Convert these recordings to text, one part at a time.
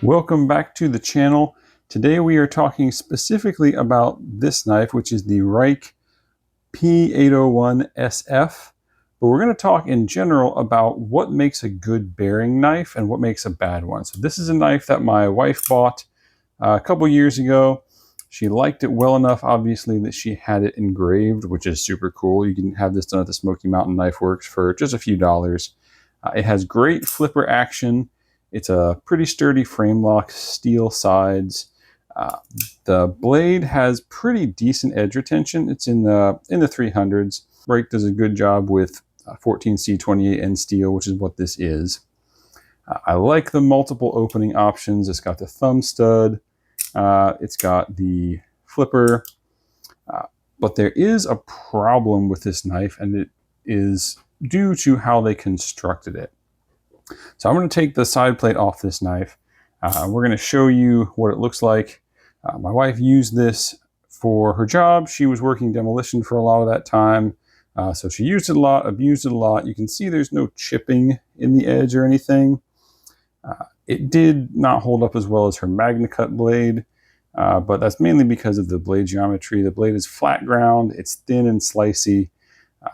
Welcome back to the channel. Today we are talking specifically about this knife, which is the Ruike P801 SF. But we're going to talk in general about what makes a good bearing knife and what makes a bad one. So this is a knife that my wife bought a couple years ago. She liked it well enough, obviously, that she had it engraved, which is super cool. You can have this done at the Smoky Mountain Knife Works for just a few dollars. It has great flipper action. It's a pretty sturdy frame lock, steel sides. The blade has pretty decent edge retention. It's in the 300s. Ruike does a good job with 14C28N steel, which is what this is. I like the multiple opening options. It's got the thumb stud. It's got the flipper. But there is a problem with this knife, and it is due to how they constructed it. So I'm going to take the side plate off this knife. We're going to show you what it looks like. My wife used this for her job. She was working demolition for a lot of that time. So she used it a lot, abused it a lot. You can see there's no chipping in the edge or anything. It did not hold up as well as her MagnaCut blade, but that's mainly because of the blade geometry. The blade is flat ground, it's thin and slicey.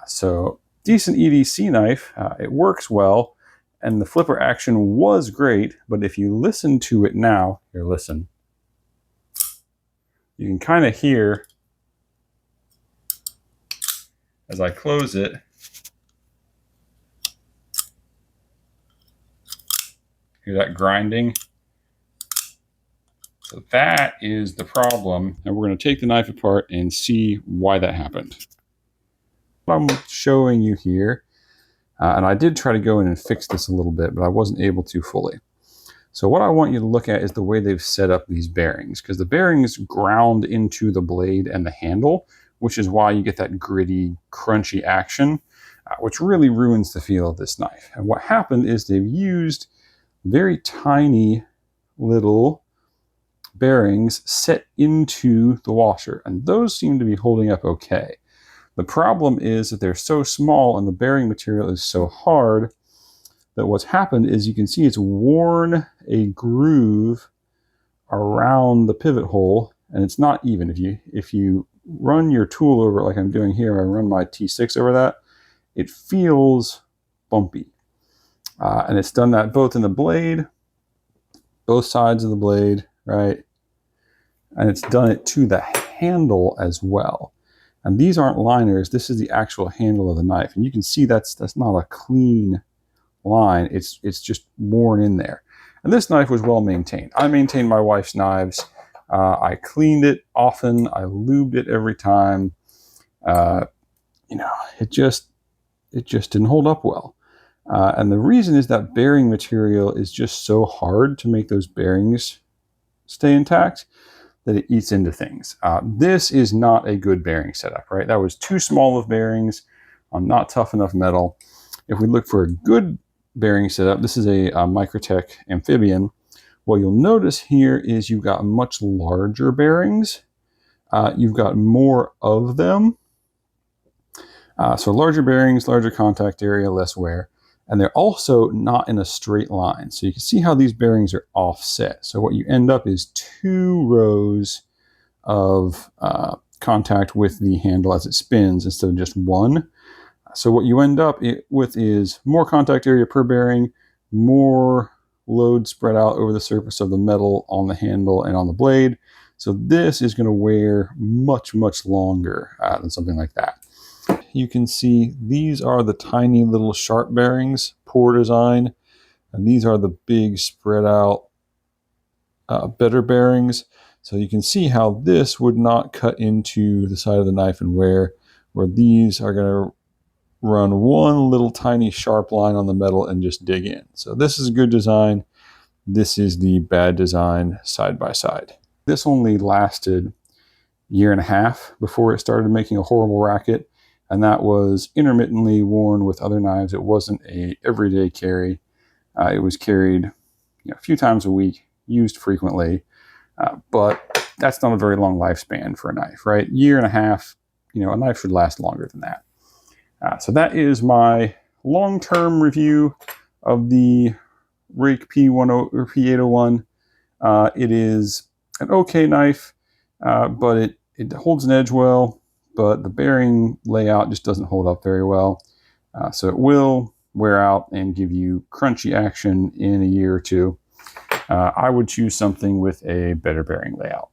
So decent EDC knife. It works well. And the flipper action was great, but if you listen to it now, here, listen. You can kind of hear, as I close it, hear that grinding? So that is the problem. And we're going to take the knife apart and see why that happened. What I'm showing you here, and I did try to go in and fix this a little bit, but I wasn't able to fully. So what I want you to look at is the way they've set up these bearings, because the bearings ground into the blade and the handle, which is why you get that gritty, crunchy action, which really ruins the feel of this knife. And what happened is they've used very tiny little bearings set into the washer, and those seem to be holding up okay. The problem is that they're so small and the bearing material is so hard that what's happened is you can see it's worn a groove around the pivot hole, and it's not even. If you run your tool over it like I'm doing here, I run my T6 over that, it feels bumpy. And it's done that both in the blade, both sides of the blade, right? And it's done it to the handle as well. And these aren't liners. This is the actual handle of the knife. And you can see that's not a clean line. It's just worn in there. And this knife was well maintained. I maintained my wife's knives. I cleaned it often. I lubed it every time. It just didn't hold up well. And the reason is that bearing material is just so hard to make those bearings stay intact that it eats into things. This is not a good bearing setup, right? That was too small of bearings on not tough enough metal. If we look for a good bearing setup, this is a Microtech Amphibian. What you'll notice here is you've got much larger bearings. You've got more of them. So larger bearings, larger contact area, less wear. And they're also not in a straight line. So you can see how these bearings are offset. So what you end up is 2 rows of contact with the handle as it spins instead of just 1. So what you end up with is more contact area per bearing, more load spread out over the surface of the metal on the handle and on the blade. So this is going to wear much, much longer than something like that. You can see these are the tiny little sharp bearings, poor design, and these are the big spread out better bearings. So you can see how this would not cut into the side of the knife and wear, where these are going to run one little tiny sharp line on the metal and just dig in. So this is a good design. This is the bad design side by side. This only lasted a year and a half before it started making a horrible racket. And that was intermittently worn with other knives. It wasn't a everyday carry. It was carried a few times a week, used frequently, but that's not a very long lifespan for a knife, right? Year and a half, a knife should last longer than that. So that is my long-term review of the Ruike P801. It is an okay knife, but it holds an edge well, but the bearing layout just doesn't hold up very well. So it will wear out and give you crunchy action in a year or two. I would choose something with a better bearing layout.